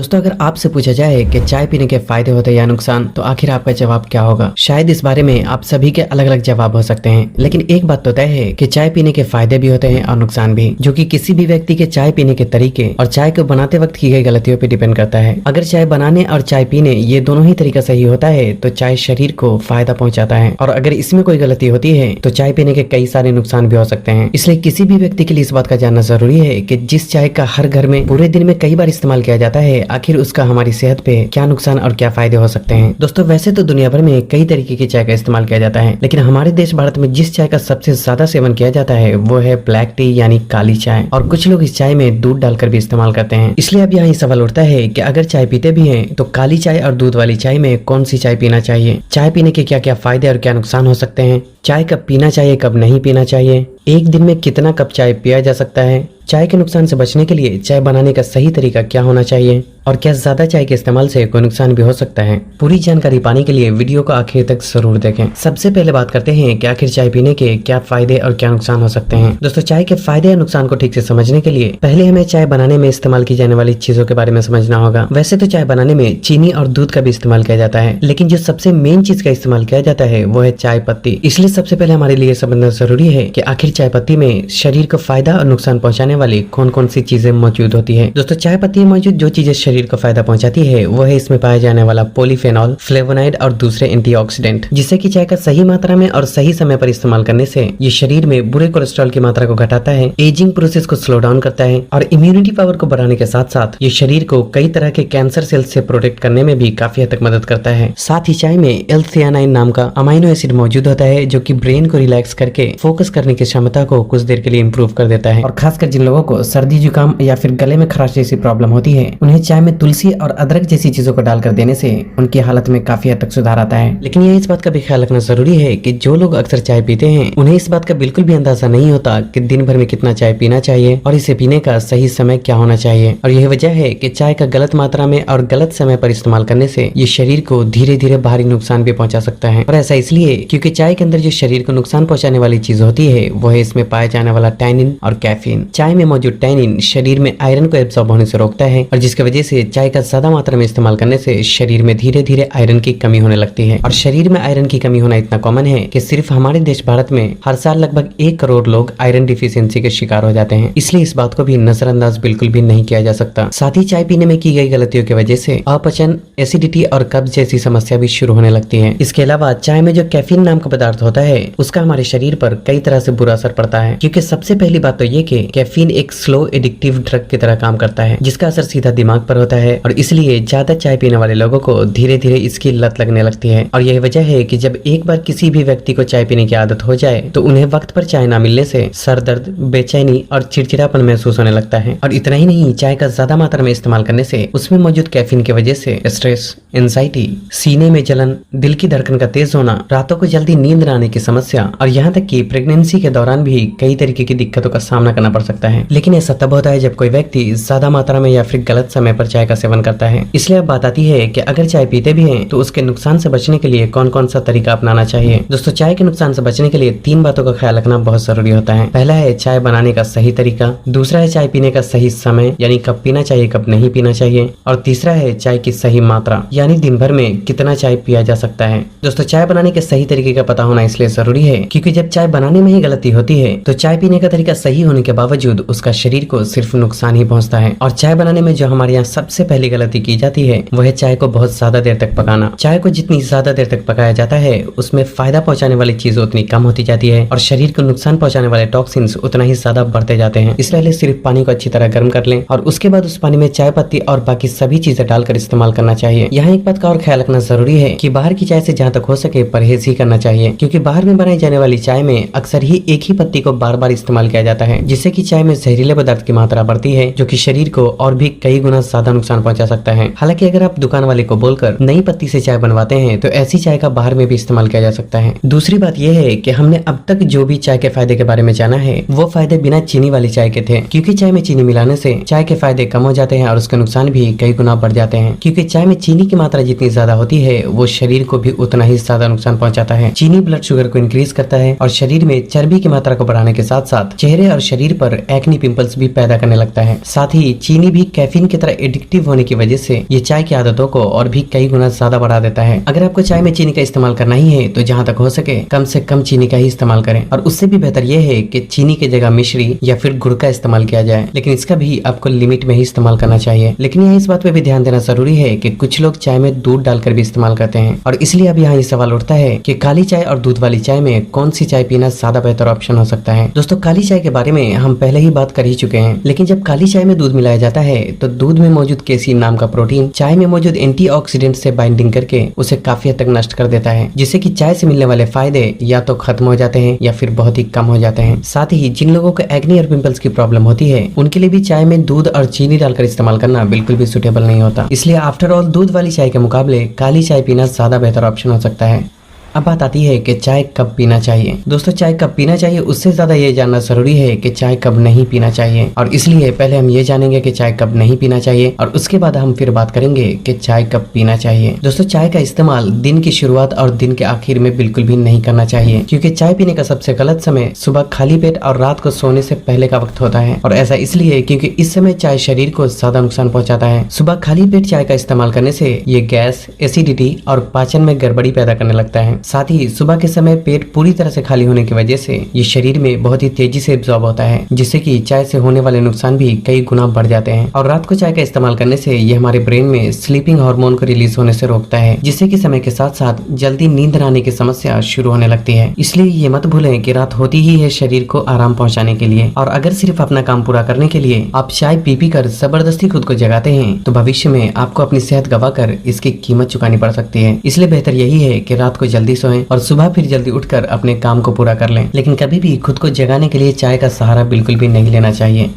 दोस्तों, अगर आपसे पूछा जाए कि चाय पीने के फायदे होते हैं या नुकसान, तो आखिर आपका जवाब क्या होगा? शायद इस बारे में आप सभी के अलग अलग जवाब हो सकते हैं, लेकिन एक बात तो तय है कि चाय पीने के फायदे भी होते हैं और नुकसान भी, जो कि किसी भी व्यक्ति के चाय पीने के तरीके और चाय को बनाते वक्त की गई गलतियों पर डिपेंड करता है। अगर चाय बनाने और चाय पीने ये दोनों ही तरीका सही होता है तो चाय शरीर को फायदा पहुंचाता है, और अगर इसमें कोई गलती होती है तो चाय पीने के कई सारे नुकसान भी हो सकते हैं। इसलिए किसी भी व्यक्ति के लिए इस बात का जानना जरूरी है कि जिस चाय का हर घर में पूरे दिन में कई बार इस्तेमाल किया जाता है, आखिर उसका हमारी सेहत पे क्या नुकसान और क्या फायदे हो सकते हैं। दोस्तों, वैसे तो दुनिया भर में कई तरीके की चाय का इस्तेमाल किया जाता है, लेकिन हमारे देश भारत में जिस चाय का सबसे ज्यादा सेवन किया जाता है वो है ब्लैक टी यानी काली चाय, और कुछ लोग इस चाय में दूध डालकर भी इस्तेमाल करते हैं। इसलिए अब यहाँ सवाल उठता है कि अगर चाय पीते भी हैं तो काली चाय और दूध वाली चाय में कौन सी चाय पीना चाहिए, चाय पीने के क्या क्या फायदे और क्या नुकसान हो सकते हैं, चाय कब पीना चाहिए कब नहीं पीना चाहिए, एक दिन में कितना कप चाय पिया जा सकता है, चाय के नुकसान से बचने के लिए चाय बनाने का सही तरीका क्या होना चाहिए, और क्या ज्यादा चाय के इस्तेमाल से कोई नुकसान भी हो सकता है। पूरी जानकारी पाने के लिए वीडियो को आखिर तक जरूर देखें। सबसे पहले बात करते हैं कि आखिर चाय पीने के क्या फायदे और क्या नुकसान हो सकते हैं। दोस्तों, चाय के फायदे और नुकसान को ठीक से समझने के लिए पहले हमें चाय बनाने में इस्तेमाल की जाने वाली चीजों के बारे में समझना होगा। वैसे तो चाय बनाने में चीनी और दूध का भी इस्तेमाल किया जाता है, लेकिन जो सबसे मेन चीज का इस्तेमाल किया जाता है वो है चाय पत्ती। इसलिए सबसे पहले हमारे लिए समझना जरूरी है कि आखिर चाय पत्ती में शरीर को फायदा और नुकसान पहुंचाने वाली कौन कौन सी चीजें मौजूद होती है। दोस्तों, चाय पत्ती में मौजूद जो चीजें शरीर को फायदा पहुंचाती है वो है इसमें पाया जाने वाला पॉलीफेनॉल, फ्लेवोनाइड और दूसरे एंटीऑक्सीडेंट, जिससे कि चाय का सही मात्रा में और सही समय पर इस्तेमाल करने से ये शरीर में बुरे कोलेस्ट्रॉल की मात्रा को घटाता है, एजिंग प्रोसेस को स्लो डाउन करता है, और इम्यूनिटी पावर को बढ़ाने के साथ साथ ये शरीर को कई तरह के कैंसर सेल्स से प्रोटेक्ट करने में भी काफी हद तक मदद करता है। साथ ही चाय में एल-थियानाइन नाम का अमाइनो एसिड मौजूद होता है, जो कि ब्रेन को रिलैक्स करके फोकस करने की क्षमता को कुछ देर के लिए इंप्रूव कर देता है। और खासकर जिन लोगों को सर्दी जुकाम या फिर गले में खराश जैसी प्रॉब्लम होती है, उन्हें चाय में तुलसी और अदरक जैसी चीजों को डालकर देने से उनकी हालत में काफी हद तक सुधार आता है। लेकिन ये इस बात का भी ख्याल रखना जरूरी है कि जो लोग अक्सर चाय पीते हैं उन्हें इस बात का बिल्कुल भी अंदाजा नहीं होता कि दिन भर में कितना चाय पीना चाहिए और इसे पीने का सही समय क्या होना चाहिए। और यही वजह है कि चाय का गलत मात्रा में और गलत समय पर इस्तेमाल करने से ये शरीर को धीरे धीरे भारी नुकसान भी पहुंचा सकता है। और ऐसा इसलिए क्योंकि चाय के अंदर जो शरीर को नुकसान पहुंचाने वाली चीज होती है वो है इसमें पाया जाने वाला टैनिन और कैफीन। चाय में मौजूद टैनिन शरीर में आयरन को एब्सॉर्ब होने से रोकता है, और जिसकी वजह से चाय का ज्यादा मात्रा में इस्तेमाल करने से शरीर में धीरे धीरे आयरन की कमी होने लगती है। और शरीर में आयरन की कमी होना इतना कॉमन है कि सिर्फ हमारे देश भारत में हर साल लगभग 1 करोड़ लोग आयरन डिफिशियंसी के शिकार हो जाते हैं। इसलिए इस बात को भी नजरअंदाज बिल्कुल भी नहीं किया जा सकता। साथ ही चाय पीने में की गई गलतियों की वजह से अपचन, एसिडिटी और कब्ज जैसी समस्या भी शुरू होने लगती है। इसके अलावा चाय में जो कैफीन नाम का पदार्थ होता है उसका हमारे शरीर पर कई तरह से बुरा असर पड़ता है, क्योंकि सबसे पहली बात तो ये कि कैफीन एक स्लो एडिक्टिव ड्रग की तरह काम करता है, जिसका असर सीधा दिमाग पर होता है, और इसलिए ज्यादा चाय पीने वाले लोगों को धीरे धीरे इसकी लत लगने लगती है। और यही वजह है कि जब एक बार किसी भी व्यक्ति को चाय पीने की आदत हो जाए तो उन्हें वक्त पर चाय ना मिलने से सर दर्द, बेचैनी और चिड़चिड़ापन महसूस होने लगता है। और इतना ही नहीं, चाय का ज्यादा मात्रा में इस्तेमाल करने से उसमें मौजूद कैफीन की वजह से स्ट्रेस, एंजाइटी, सीने में जलन, दिल की धड़कन का तेज होना, रातों को जल्दी नींद न आने की समस्या, और यहाँ तक कि प्रेगनेंसी के दौरान भी कई तरीके की दिक्कतों का सामना करना पड़ सकता है। लेकिन ऐसा तब होता है जब कोई व्यक्ति ज्यादा मात्रा में या फिर गलत समय पर चाय का सेवन करता है। इसलिए अब बात आती है कि अगर चाय पीते भी हैं तो उसके नुकसान से बचने के लिए कौन कौन सा तरीका अपनाना चाहिए। दोस्तों, चाय के नुकसान से बचने के लिए 3 बातों का ख्याल रखना बहुत जरूरी होता है। पहला है चाय बनाने का सही तरीका, दूसरा है चाय पीने का सही समय यानी कब पीना चाहिए कब नहीं पीना चाहिए, और तीसरा है चाय की सही मात्रा यानी दिन भर में कितना चाय पिया जा सकता है। दोस्तों, चाय बनाने के सही तरीके का पता होना इसलिए जरूरी है क्योंकि जब चाय बनाने में ही गलती होती है तो चाय पीने का तरीका सही होने के बावजूद उसका शरीर को सिर्फ नुकसान ही पहुंचता है। और चाय बनाने में जो हमारे यहाँ सबसे पहली गलती की जाती है वो है चाय को बहुत ज्यादा देर तक पकाना। चाय को जितनी ज्यादा देर तक पकाया जाता है उसमें फायदा पहुंचाने वाली चीज उतनी कम होती जाती है, और शरीर को नुकसान पहुंचाने वाले टॉक्सिन्स उतना ही ज्यादा बढ़ते जाते हैं। इसलिए सिर्फ पानी को अच्छी तरह गर्म कर लें और उसके बाद उस पानी में चाय पत्ती और बाकी सभी चीजें डालकर इस्तेमाल करना चाहिए। यहाँ एक बात का और ख्याल रखना जरूरी है कि बाहर की चाय से जहाँ तक हो सके परहेज ही करना चाहिए, क्योंकि बाहर में बनाई जाने वाली चाय में अक्सर ही एक ही पत्ती को बार बार इस्तेमाल किया जाता है, जिससे कि चाय में जहरीले पदार्थ की मात्रा बढ़ती है, जो कि शरीर को और भी कई गुना ज्यादा नुकसान पहुंचा सकता है। हालांकि अगर आप दुकान वाले को बोलकर नई पत्ती से चाय बनवाते हैं तो ऐसी चाय का बाहर में भी इस्तेमाल किया जा सकता है। दूसरी बात यह है कि हमने अब तक जो भी चाय के फायदे के बारे में जाना है वो फायदे बिना चीनी वाली चाय के थे, क्योंकि चाय में चीनी मिलाने से चाय के फायदे कम हो जाते हैं और उसके नुकसान भी कई गुना बढ़ जाते हैं, क्योंकि चाय में चीनी की मात्रा जितनी ज्यादा होती है वो शरीर को भी उतना ही ज्यादा नुकसान पहुंचाता है। चीनी ब्लड शुगर को इंक्रीज करता है और शरीर में चर्बी की मात्रा को बढ़ाने के साथ साथ चेहरे और शरीर पर एक्नी पिंपल्स भी पैदा करने लगता है। साथ ही चीनी भी कैफीन की तरह एडिक्टिव होने की वजह से ये चाय की आदतों को और भी कई गुना ज्यादा बढ़ा देता है। अगर आपको चाय में चीनी का इस्तेमाल करना ही है तो जहाँ तक हो सके कम से कम चीनी का ही इस्तेमाल करें, और उससे भी बेहतर यह है कि चीनी की जगह मिश्री या फिर गुड़ का इस्तेमाल किया जाए, लेकिन इसका भी आपको लिमिट में ही इस्तेमाल करना चाहिए। लेकिन यहाँ इस बात पे भी ध्यान देना जरूरी है कि कुछ लोग चाय में दूध डालकर भी इस्तेमाल करते हैं, और इसलिए अब यहाँ ये सवाल उठता है कि काली चाय और दूध वाली चाय में कौन सी चाय पीना ज्यादा बेहतर ऑप्शन हो सकता है। दोस्तों, काली चाय के बारे में हम पहले ही बात कर ही चुके हैं, लेकिन जब काली चाय में दूध मिलाया जाता है तो दूध में मौजूद केसीन नाम का प्रोटीन चाय में मौजूद एंटीऑक्सीडेंट से बाइंडिंग करके उसे काफी हद तक नष्ट कर देता है, जिससे कि चाय से मिलने वाले फायदे या तो खत्म हो जाते हैं या फिर बहुत ही कम हो जाते हैं। साथ ही जिन लोगों को एक्ने और पिंपल्स की प्रॉब्लम होती है उनके लिए भी चाय में दूध और चीनी डालकर इस्तेमाल करना बिल्कुल भी सुटेबल नहीं होता। इसलिए आफ्टर ऑल दूध वाली चाय के मुकाबले काली चाय पीना ज्यादा बेहतर ऑप्शन हो सकता है। अब बात आती है कि चाय कब पीना चाहिए। दोस्तों, चाय कब पीना चाहिए उससे ज्यादा ये जानना जरूरी है कि चाय कब नहीं पीना चाहिए, और इसलिए पहले हम ये जानेंगे कि चाय कब नहीं पीना चाहिए और उसके बाद हम फिर बात करेंगे कि चाय कब पीना चाहिए। दोस्तों, चाय का इस्तेमाल दिन की शुरुआत और दिन के आखिर में बिल्कुल भी नहीं करना चाहिए, क्योंकि चाय पीने का सबसे गलत समय सुबह खाली पेट और रात को सोने से पहले का वक्त होता है, और ऐसा इसलिए क्योंकि इस समय चाय शरीर को ज्यादा नुकसान पहुंचाता है। सुबह खाली पेट चाय का इस्तेमाल करने से ये गैस, एसिडिटी और पाचन में गड़बड़ी पैदा करने लगता है। साथ ही सुबह के समय पेट पूरी तरह से खाली होने की वजह से ये शरीर में बहुत ही तेजी से एब्जॉर्ब होता है, जिससे कि चाय से होने वाले नुकसान भी कई गुना बढ़ जाते हैं। और रात को चाय का इस्तेमाल करने से ये हमारे ब्रेन में स्लीपिंग हार्मोन को रिलीज होने से रोकता है, जिससे कि समय के साथ साथ जल्दी नींद न आने की समस्या शुरू होने लगती है। इसलिए ये मत भूलें कि रात होती ही है शरीर को आराम पहुंचाने के लिए, और अगर सिर्फ अपना काम पूरा करने के लिए आप चाय पी कर जबरदस्ती खुद को जगाते हैं तो भविष्य में आपको अपनी सेहत गवाकर इसकी कीमत चुकानी पड़ सकती है। इसलिए बेहतर यही है कि रात को जल्दी सोएं और सुबह फिर जल्दी उठकर अपने काम को पूरा कर लें, लेकिन कभी भी खुद को जगाने के लिए चाय का सहारा बिल्कुल भी नहीं लेना चाहिए।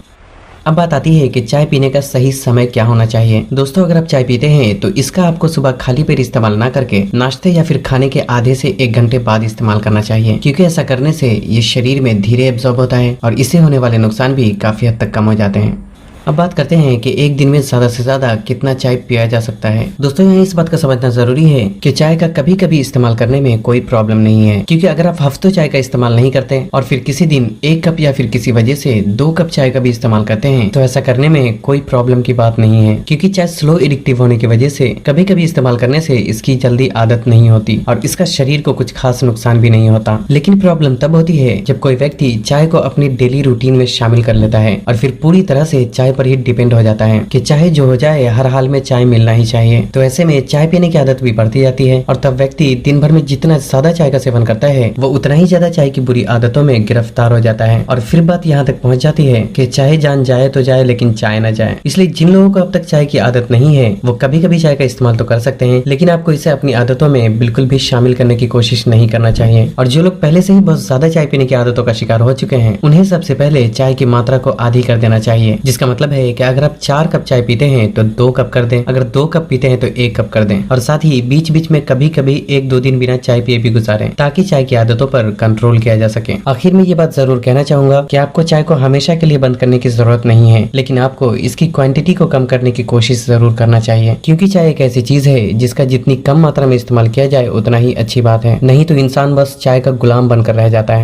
अब बात आती है कि चाय पीने का सही समय क्या होना चाहिए। दोस्तों, अगर आप चाय पीते हैं तो इसका आपको सुबह खाली पेट इस्तेमाल ना करके नाश्ते या फिर खाने के आधे से 1 घंटे बाद इस्तेमाल करना चाहिए, क्योंकि ऐसा करने से ये शरीर में धीरे एब्जॉर्ब होता है और इससे होने वाले नुकसान भी काफी हद तक कम हो जाते हैं। अब बात करते हैं कि एक दिन में ज्यादा से ज्यादा कितना चाय पिया जा सकता है। दोस्तों, यहाँ इस बात का समझना जरूरी है कि चाय का कभी कभी इस्तेमाल करने में कोई प्रॉब्लम नहीं है, क्योंकि अगर आप हफ्तों चाय का इस्तेमाल नहीं करते और फिर किसी दिन 1 कप या फिर किसी वजह से 2 कप चाय का भी इस्तेमाल करते हैं तो ऐसा करने में कोई प्रॉब्लम की बात नहीं है, क्योंकि चाय स्लो एडिक्टिव होने की वजह से कभी कभी इस्तेमाल करने से इसकी जल्दी आदत नहीं होती और इसका शरीर को कुछ खास नुकसान भी नहीं होता। लेकिन प्रॉब्लम तब होती है जब कोई व्यक्ति चाय को अपनी डेली रूटीन में शामिल कर लेता है और फिर पूरी तरह से चाय पर ही डिपेंड हो जाता है कि चाहे जो हो जाए हर हाल में चाय मिलना ही चाहिए। तो ऐसे में चाय पीने की आदत भी बढ़ती जाती है और तब व्यक्ति दिन भर में जितना ज्यादा चाय का सेवन करता है वो उतना ही ज्यादा चाय की बुरी आदतों में गिरफ्तार हो जाता है, और फिर बात यहाँ तक पहुँच जाती है कि चाहे जान जाए तो जाए लेकिन चाय न जाए। इसलिए जिन लोगों को अब तक चाय की आदत नहीं है वो कभी कभी चाय का इस्तेमाल तो कर सकते हैं, लेकिन आपको इसे अपनी आदतों में बिल्कुल भी शामिल करने की कोशिश नहीं करना चाहिए। और जो लोग पहले से ही बहुत ज्यादा चाय पीने की आदतों का शिकार हो चुके हैं उन्हें सबसे पहले चाय की मात्रा को आधी कर देना चाहिए, जिसका मतलब है कि अगर आप 4 कप चाय पीते हैं तो 2 कप कर दें, अगर 2 कप पीते हैं तो 1 कप कर दें, और साथ ही बीच बीच में कभी कभी 1-2 दिन बिना चाय पिए भी गुजारें, ताकि चाय की आदतों पर कंट्रोल किया जा सके। आखिर में ये बात जरूर कहना चाहूंगा कि आपको चाय को हमेशा के लिए बंद करने की जरूरत नहीं है, लेकिन आपको इसकी क्वांटिटी को कम करने की कोशिश जरूर करना चाहिए, क्योंकि चाय एक ऐसी चीज है जिसका जितनी कम मात्रा में इस्तेमाल किया जाए उतना ही अच्छी बात है, नहीं तो इंसान बस चाय का गुलाम बनकर रह जाता है।